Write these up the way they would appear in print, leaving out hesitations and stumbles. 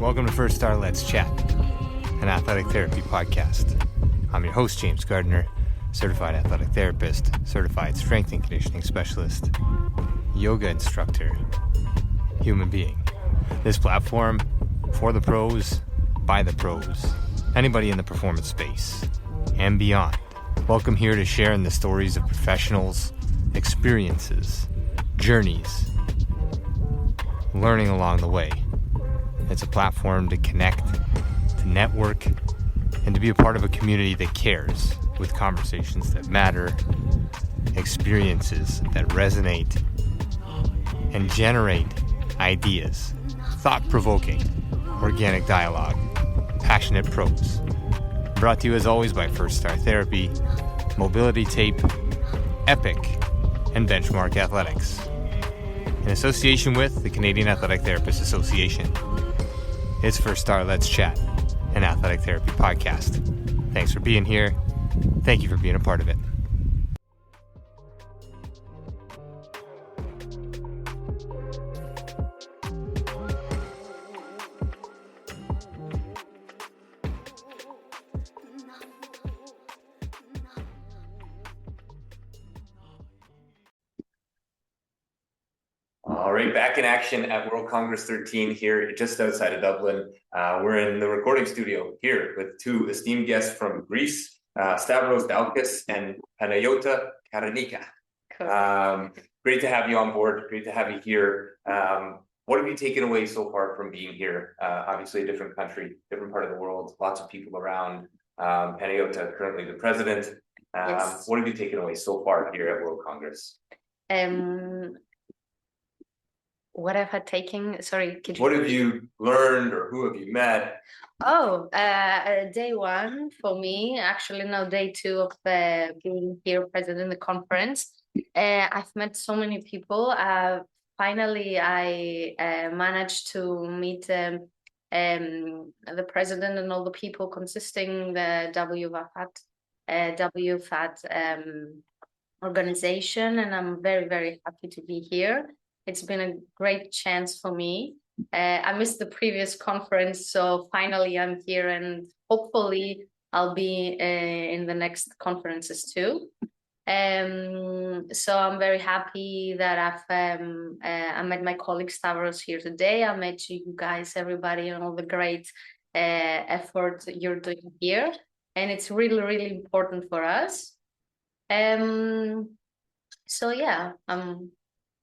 Welcome to First Star Let's Chat, an athletic therapy podcast. I'm your host, James Gardner, certified athletic therapist, certified strength and conditioning specialist, yoga instructor, human being. This platform, for the pros, by the pros, anybody in the performance space, and beyond. Welcome here to share in the stories of professionals, experiences, journeys, learning along the way. It's a platform to connect, to network, and to be a part of a community that cares, with conversations that matter, experiences that resonate, and generate ideas, thought-provoking, organic dialogue, passionate pros. Brought to you as always by First Star Therapy, Mobility Tape, Epic, and Benchmark Athletics, in association with the Canadian Athletic Therapists Association. It's First Star Let's Chat, an athletic therapy podcast. Thanks for being here. Thank you for being a part of it. All right, back in action at World Congress 13 here just outside of Dublin. We're in the recording studio here with two esteemed guests from Greece, Stavros Daoukas and Panagiota Karanika. Great to have you on board. Great to have you here. What have you taken away so far from being here? Obviously a different country, different part of the world, lots of people around. Panagiota, currently the president. Yes. What have you taken away so far here at World Congress? What have I taken? Sorry, What have you learned or who have you met? Day one for me, actually now day two of being here present in the conference. I've met so many people. Finally, I managed to meet the president and all the people consisting the WFAT organization, and I'm very, very happy to be here. It's been a great chance for me. I missed the previous conference, so finally I'm here, and hopefully I'll be in the next conferences too. So I'm very happy that I met my colleague Stavros here today. I met you guys, everybody, and all the great effort you're doing here, and it's really, really important for us. So yeah, I'm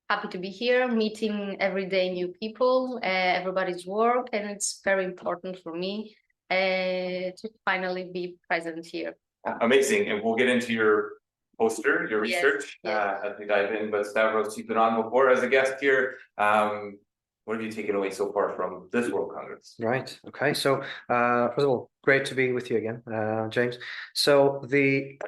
happy to be here, meeting everyday new people, everybody's work, and it's very important for me to finally be present here. Amazing, and we'll get into your poster, your research, Yes. as we dive in. But Stavros, you've been on before as a guest here. What have you taken away so far from this World Congress? Right. Okay. So, first of all, great to be with you again, James. So the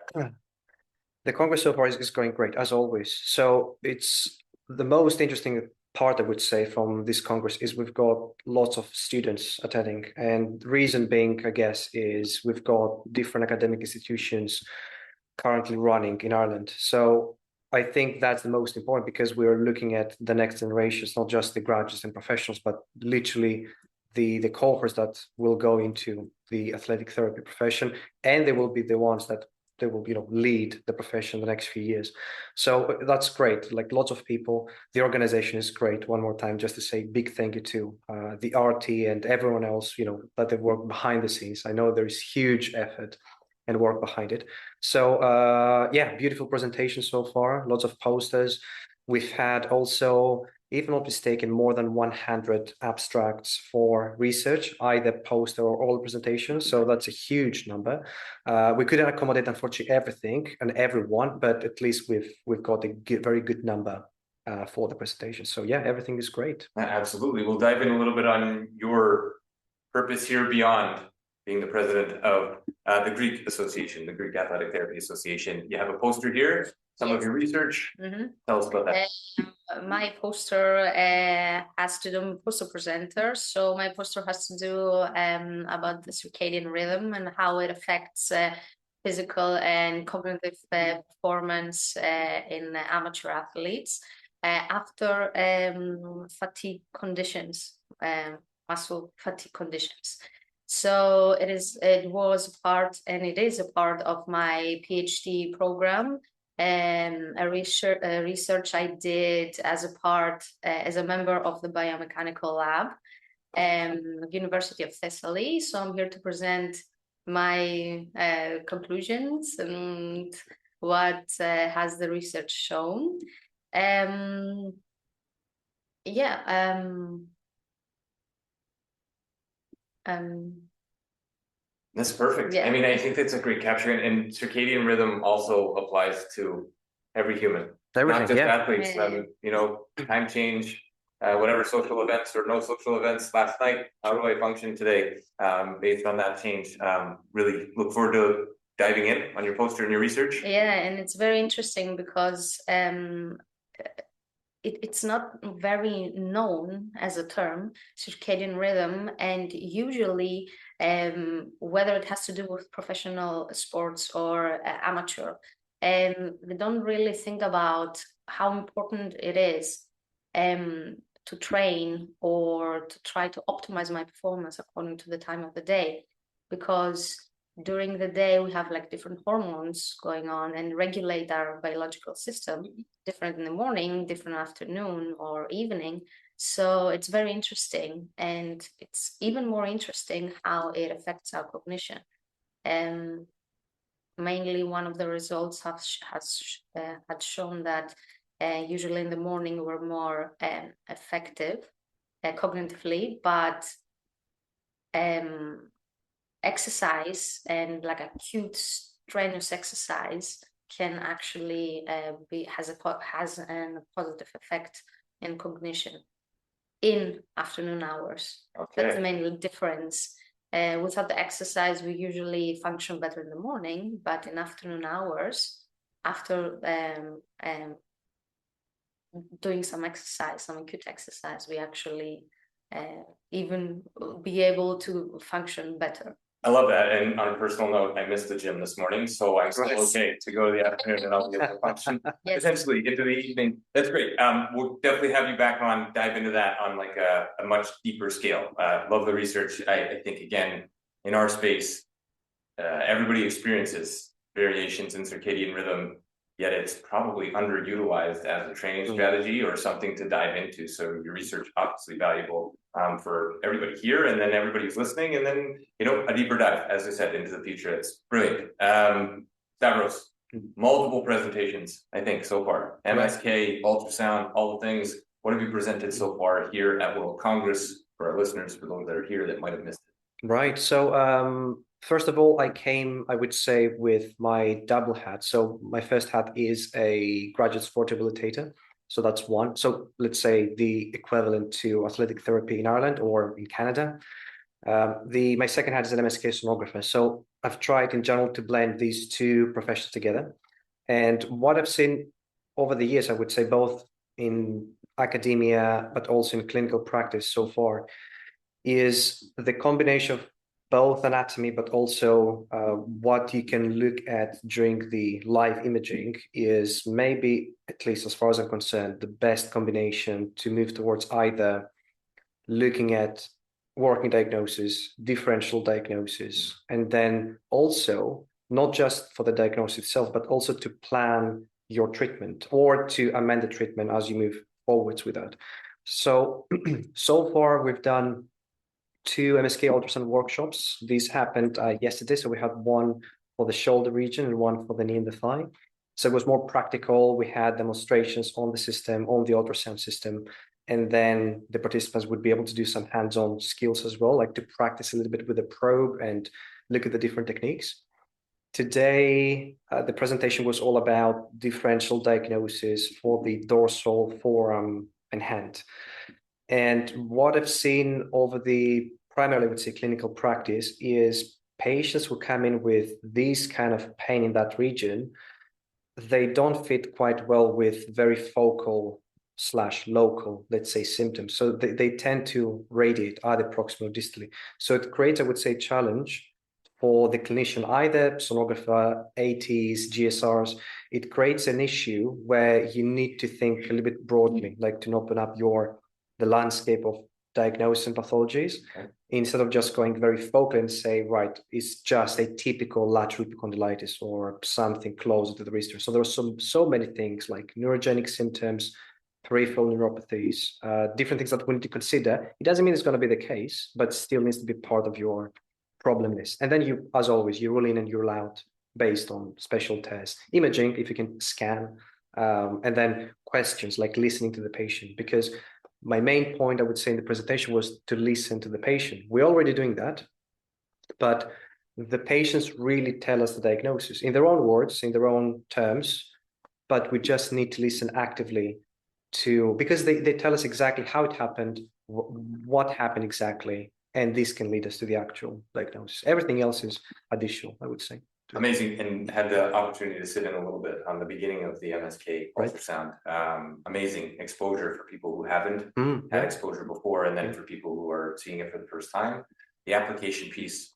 Congress so far is going great as always. So it's the most interesting part, I would say, from this Congress is we've got lots of students attending, and the reason being, I guess, is we've got different academic institutions currently running in Ireland. So I think that's the most important, because we're looking at the next generations, not just the graduates and professionals, but literally the cohorts that will go into the athletic therapy profession, and they will be the ones that they will, lead the profession the next few years. So that's great. Like, lots of people, the organization is great. One more time, just to say big thank you to the RT and everyone else, that they work behind the scenes. I know there is huge effort and work behind it. So yeah, beautiful presentation so far. Lots of posters. We've had also, if I'm not mistaken, more than 100 abstracts for research, either poster or oral presentations. So that's a huge number. We couldn't accommodate, unfortunately, everything and everyone, but at least we've got a very good number for the presentation. So yeah, everything is great. Absolutely. We'll dive in a little bit on your purpose here beyond being the president of the Greek Association, the Greek Athletic Therapy Association. You have a poster here, some of your research. Mm-hmm. Tell us about that. My poster has to do with poster presenter. So my poster has to do about the circadian rhythm and how it affects physical and cognitive performance in amateur athletes after fatigue conditions. muscle fatigue conditions. So it was part, and it is a part of my PhD program, and a research I did as a member of the biomechanical lab, University of Thessaly. So I'm here to present my conclusions and what has the research shown. That's perfect. Yeah. I mean, I think that's a great capture, and circadian rhythm also applies to every human, Everything, not just yeah. athletes. You know, time change, whatever social events or no social events last night. How do I function today based on that change? Really look forward to diving in on your poster and your research. Yeah, and it's very interesting because it's not very known as a term, circadian rhythm, and usually whether it has to do with professional sports or amateur, we don't really think about how important it is to train or to try to optimize my performance according to the time of the day, because during the day we have like different hormones going on and regulate our biological system, different in the morning, different afternoon or evening. So it's very interesting, and it's even more interesting how it affects our cognition. And mainly one of the results had shown that usually in the morning we're more effective cognitively, but exercise and like acute strenuous exercise can actually has a positive effect in cognition in afternoon hours. Okay. That's the main difference. Without the exercise, we usually function better in the morning, but in afternoon hours, after doing some exercise, some acute exercise, we actually even be able to function better. I love that. And on a personal note, I missed the gym this morning, so I'm still okay to go to the afternoon and I'll be able to function potentially into the evening. That's great. We'll definitely have you back on, dive into that on like a much deeper scale. Love the research. I think, again, in our space, everybody experiences variations in circadian rhythm, yet it's probably underutilized as a training strategy or something to dive into. So your research obviously valuable for everybody here, and then everybody who's listening, and then, you know, a deeper dive, as I said, into the future. It's brilliant. Stavros, multiple presentations, I think, so far. MSK, ultrasound, all the things. What have you presented so far here at World Congress for our listeners, for those that are here that might have missed it? Right. So first of all, I came, I would say, with my double hat. So my first hat is a graduate sport rehabilitator. So that's one. So let's say the equivalent to athletic therapy in Ireland or in Canada. My second hat is an MSK sonographer. So I've tried in general to blend these two professions together. And what I've seen over the years, I would say both in academia, but also in clinical practice so far, is the combination of both anatomy, but also what you can look at during the live imaging is maybe, at least as far as I'm concerned, the best combination to move towards either looking at working diagnosis, differential diagnosis, and then also not just for the diagnosis itself, but also to plan your treatment or to amend the treatment as you move forwards with that. So, so far we've done 2 MSK ultrasound workshops. These happened yesterday. So we had one for the shoulder region and one for the knee and the thigh. So it was more practical. We had demonstrations on the system, on the ultrasound system, and then the participants would be able to do some hands-on skills as well, like to practice a little bit with the probe and look at the different techniques. Today, the presentation was all about differential diagnosis for the dorsal, forearm, and hand. And what I've seen over the primarily, I would say, clinical practice is patients who come in with these kind of pain in that region, they don't fit quite well with very focal / local, let's say, symptoms. So they tend to radiate either proximally or distally. So it creates, I would say, challenge for the clinician, either sonographer, ATs, GSRs. It creates an issue where you need to think a little bit broadly, like to open up the landscape of diagnosis and pathologies, instead of just going very focal and say, right, it's just a typical lateral epicondylitis or something closer to the wrist. So there are so many things like neurogenic symptoms, peripheral neuropathies, different things that we need to consider. It doesn't mean it's going to be the case, but still needs to be part of your problem list. And then you, as always, you rule in and you rule out based on special tests, imaging, if you can scan, and then questions like listening to the patient. Because my main point, I would say, in the presentation was to listen to the patient. We're already doing that, but the patients really tell us the diagnosis in their own words, in their own terms, but we just need to listen actively to, because they tell us exactly how it happened, what happened exactly, and this can lead us to the actual diagnosis. Everything else is additional, I would say. Amazing, and had the opportunity to sit in a little bit on the beginning of the MSK ultrasound. Amazing exposure for people who haven't had exposure before, and then for people who are seeing it for the first time. The application piece,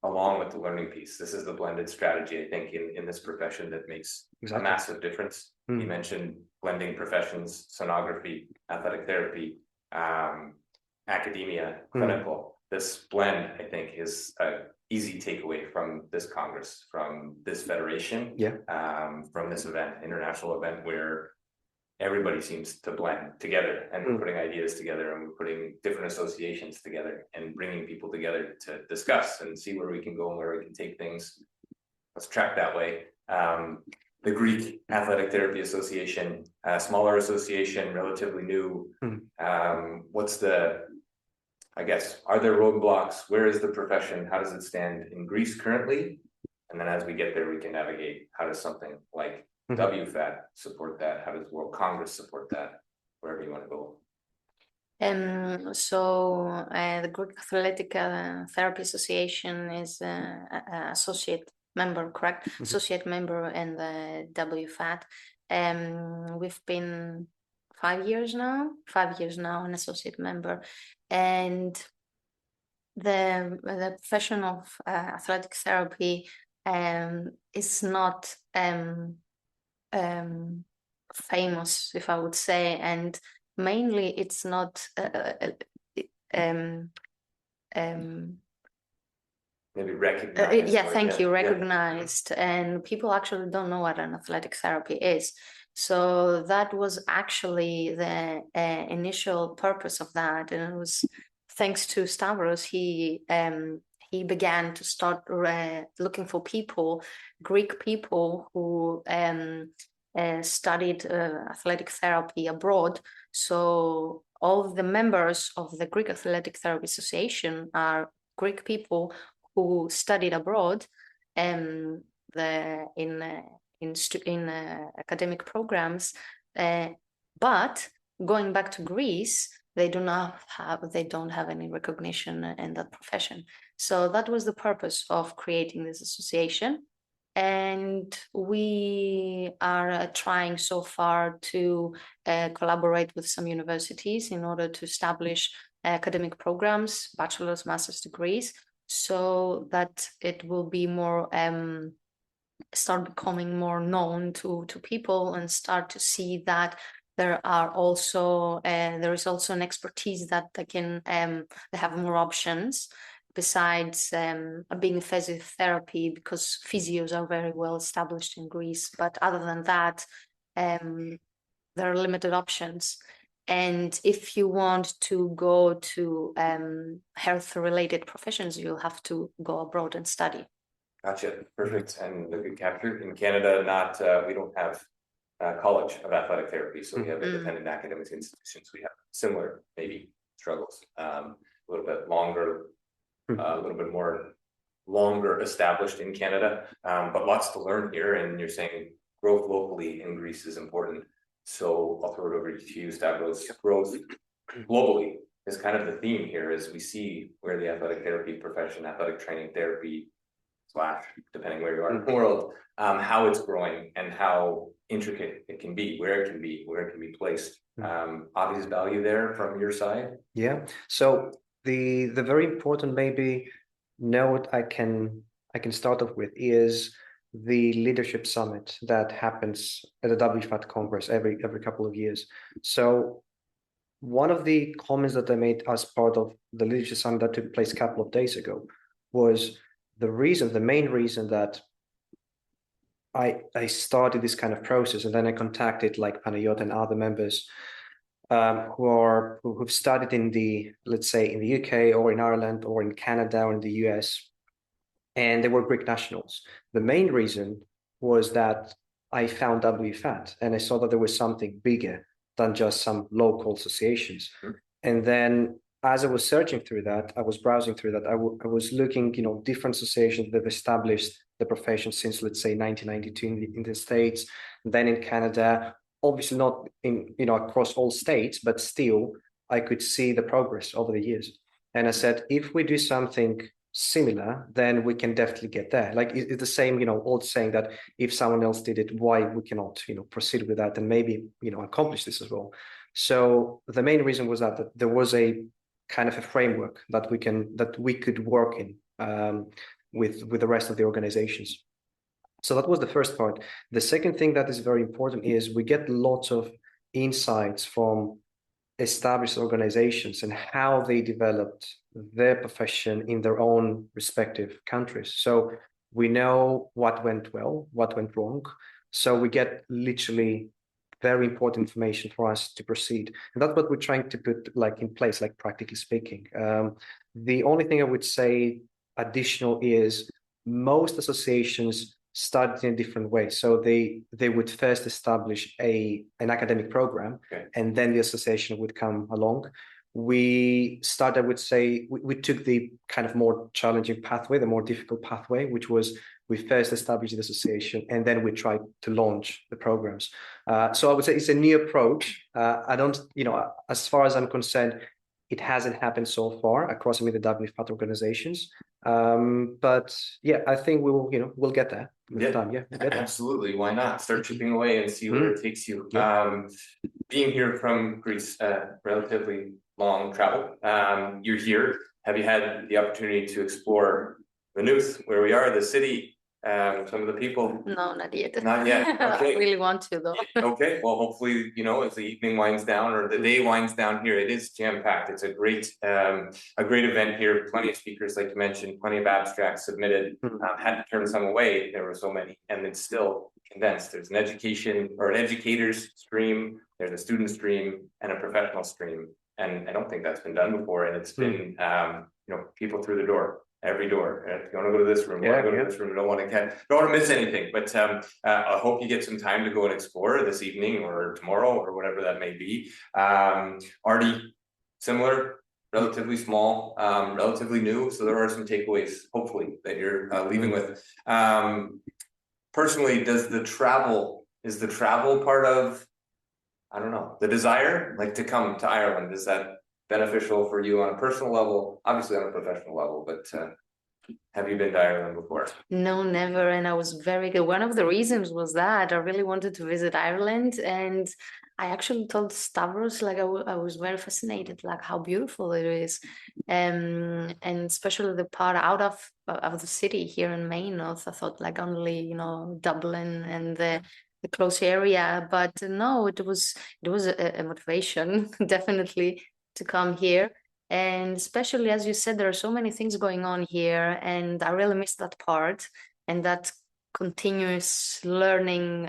along with the learning piece, this is the blended strategy, I think, in this profession that makes a massive difference. You mentioned blending professions, sonography, athletic therapy, academia, clinical. This blend, I think, is a easy takeaway from this Congress, from this federation, from this event, international event, where everybody seems to blend together, and we're putting ideas together, and we're putting different associations together and bringing people together to discuss and see where we can go and where we can take things. Let's track that way. The Greek Athletic Therapy Association, a smaller association, relatively new. What's the, I guess, are there roadblocks? Where is the profession? How does it stand in Greece currently? And then as we get there, we can navigate. How does something like WFAT support that? How does World Congress support that? Wherever you want to go. The Greek Athletic Therapy Association is an associate member, correct? Associate member in the WFAT. We've been 5 years now, an associate member, and the profession of athletic therapy is not famous, if I would say, and mainly it's not maybe recognized. Thank you, recognized, and people actually don't know what an athletic therapy is. So that was actually the initial purpose of that, and it was thanks to Stavros. He began to start looking for people, Greek people who studied athletic therapy abroad. So all of the members of the Greek Athletic Therapy Association are Greek people who studied abroad in academic programs, but going back to Greece, they don't have any recognition in that profession. So that was the purpose of creating this association, and we are trying so far to collaborate with some universities in order to establish academic programs, bachelor's, master's degrees, so that it will be more start becoming more known to people, and start to see that there is also an expertise that they have more options besides being physiotherapy, because physios are very well established in Greece. But other than that, there are limited options. And if you want to go to health-related professions, you'll have to go abroad and study. Gotcha. Perfect. And a good capture. In Canada, we don't have a college of athletic therapy, so we have independent academic institutions. We have similar, maybe, struggles. A little bit longer, a little bit more longer established in Canada, but lots to learn here. And you're saying growth locally in Greece is important. So I'll throw it over to you, Stavros. Growth globally is kind of the theme here, as we see where the athletic therapy profession, athletic training therapy, depending where you are in the world, how it's growing and how intricate it can be, where it can be placed. Obvious value there from your side. Yeah. So the very important maybe note I can start off with is the leadership summit that happens at the WFAT Congress every couple of years. So one of the comments that I made as part of the leadership summit that took place a couple of days ago was the main reason that I started this kind of process, and then I contacted like Panagiota and other members who've studied in let's say in the UK or in Ireland or in Canada or in the US, and they were Greek nationals. The main reason was that I found WFAT and I saw that there was something bigger than just some local associations. And then as I was searching through that, I was browsing through that, I was looking, different associations that have established the profession since, let's say, 1992 in the States, then in Canada, obviously not in, across all states, but still I could see the progress over the years. And I said, if we do something similar, then we can definitely get there. Like it's the same, old saying that if someone else did it, why we cannot, proceed with that and maybe, accomplish this as well. So the main reason was that there was a kind of a framework that we could work in with the rest of the organizations. So that was the first part. The second thing that is very important is we get lots of insights from established organizations and how they developed their profession in their own respective countries. So we know what went well, what went wrong. So we get literally very important information for us to proceed. And that's what we're trying to put in place, practically speaking. The only thing I would say additional is most associations started in a different way. So they would first establish an academic program, okay, and then the association would come along. We started, I would say, we took the kind of more challenging pathway, the more difficult pathway, which was we first established the association and then we tried to launch the programs. So I would say it's a new approach. I don't, as far as I'm concerned, it hasn't happened so far across the WFAT organizations. But yeah, I think we will, we'll get there with time. Yeah, we'll get there. Absolutely. Why not start chipping away and see where it takes you? Yeah. Being here from Greece, relatively long travel. You're here. Have you had the opportunity to explore Maynooth, where we are, the city? Some of the people? No, not yet. Not yet. Okay. I really want to, though. Okay. Well, hopefully, as the evening winds down or the day winds down here, it is jam-packed. It's a great event here. Plenty of speakers, like you mentioned, plenty of abstracts submitted. Had to turn some away. There were so many, and it's still condensed. There's an educator's stream, there's a student stream, and a professional stream. And I don't think that's been done before. And it's been, people through the door. Every door. If you want to go to this room, go to this room. Don't want to miss anything. But I hope you get some time to go and explore this evening or tomorrow or whatever that may be. Artie, similar, relatively small, relatively new. So there are some takeaways, hopefully, that you're leaving with. Personally, is the travel part of, I don't know, the desire, to come to Ireland? Is that beneficial for you on a personal level, obviously on a professional level, but have you been to Ireland before? No, never. And I was very good. One of the reasons was that I really wanted to visit Ireland. And I actually told Stavros, I was very fascinated, how beautiful it is. And especially the part out of the city here in Maynooth, I thought only, Dublin and the close area. But no, it was a motivation, definitely, to come here. And especially, as you said, there are so many things going on here, and I really miss that part and that continuous learning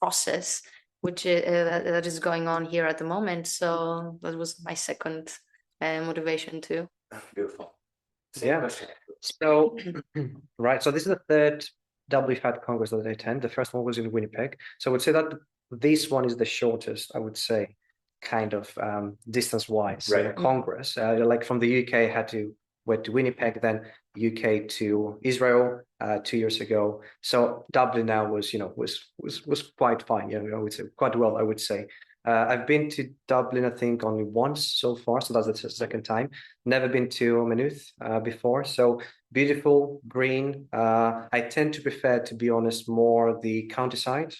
process which that is going on here at the moment. So that was my second motivation too. Beautiful. Yeah. So right, so this is the third WFAT Congress that I attend. The first one was in Winnipeg. So I would say that this one is the shortest, I would say, kind of distance-wise, right. Congress. From the UK, went to Winnipeg, then UK to Israel 2 years ago. So Dublin now was quite fine. I would say quite well. I would say I've been to Dublin, I think, only once so far. So that's the second time. Never been to Maynooth before. So beautiful, green. I tend to prefer, to be honest, more the countryside,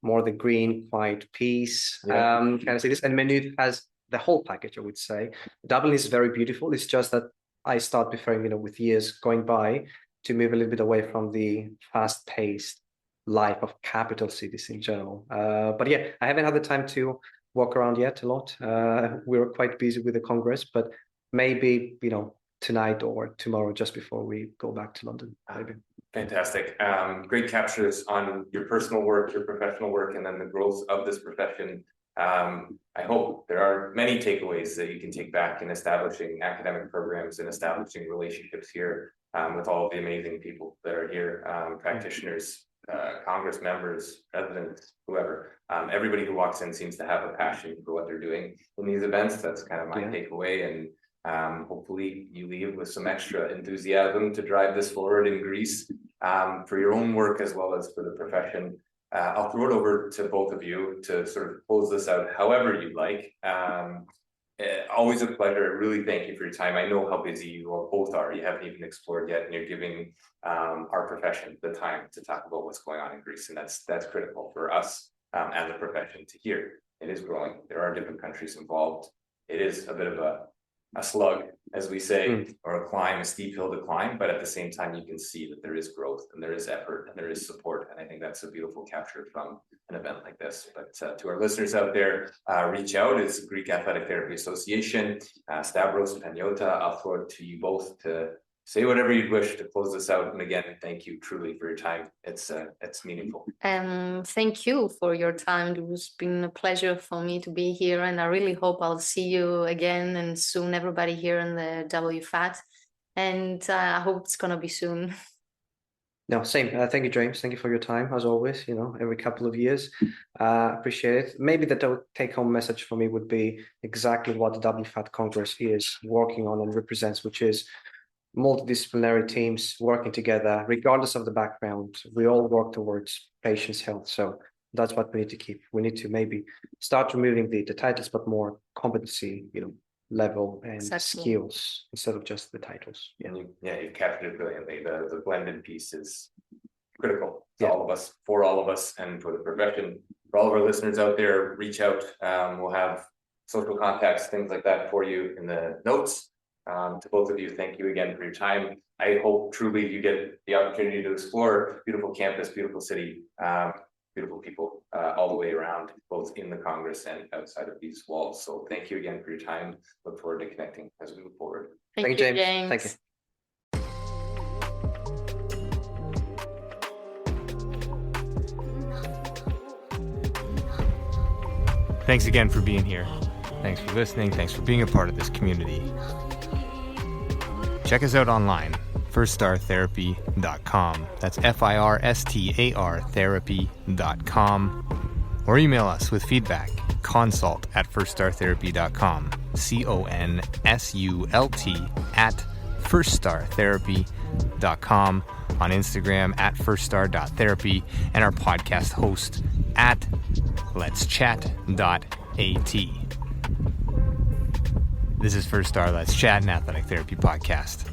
more the green, quiet peace. Kind of cities. And Maynooth has the whole package, I would say. Dublin is very beautiful. It's just that I start preferring, with years going by, to move a little bit away from the fast-paced life of capital cities in general. But yeah, I haven't had the time to walk around yet a lot. We're quite busy with the Congress, but maybe, tonight or tomorrow, just before we go back to London, maybe. Fantastic. Great captures on your personal work, your professional work, and then the growth of this profession. I hope there are many takeaways that you can take back in establishing academic programs and establishing relationships here with all of the amazing people that are here, practitioners, Congress members, residents, whoever. Everybody who walks in seems to have a passion for what they're doing in these events. That's kind of my takeaway, and hopefully you leave with some extra enthusiasm to drive this forward in Greece for your own work as well as for the profession. I'll throw it over to both of you to sort of close this out however you'd like. Always a pleasure. I really thank you for your time. I know how busy you all both are. You haven't even explored yet, and you're giving our profession the time to talk about what's going on in Greece, and that's critical for us as a profession to hear. It is growing. There are different countries involved. It is a bit of a slug, as we say, or a climb, a steep hill to climb, but at the same time, you can see that there is growth and there is effort and there is support. And I think that's a beautiful capture from an event like this. But to our listeners out there, reach out. It's Greek Athletic Therapy Association, Stavros, Panagiota. I'll throw it to you both to say whatever you'd wish to close this out. And again, thank you truly for your time. It's meaningful. Thank you for your time. It's been a pleasure for me to be here, and I really hope I'll see you again and soon, everybody here in the WFAT. And I hope it's gonna be soon. No, same. Thank you, James. Thank you for your time, as always, every couple of years. Appreciate it. Maybe the take-home message for me would be exactly what the WFAT Congress is working on and represents, which is multidisciplinary teams working together, regardless of the background. We all work towards patients' health. So that's what we need to keep. We need to maybe start removing the titles, but more competency, level and skills instead of just the titles. And you captured it brilliantly. The blended piece is critical to all of us, for all of us, and for the profession. For all of our listeners out there, reach out. We'll have social contacts, things like that for you in the notes. To both of you, thank you again for your time. I hope truly you get the opportunity to explore beautiful campus, beautiful city, beautiful people all the way around, both in the Congress and outside of these walls. So thank you again for your time. Look forward to connecting as we move forward. Thank you, James. Thank you. Thanks again for being here. Thanks for listening. Thanks for being a part of this community. Check us out online, firststartherapy.com. That's FIRSTAR therapy.com. Or email us with feedback, consult@firststartherapy.com, CONSULT@firststartherapy.com, on Instagram @firststar.therapy, and our podcast host @letschat.at. This is First Star Let's Chat, an athletic therapy podcast.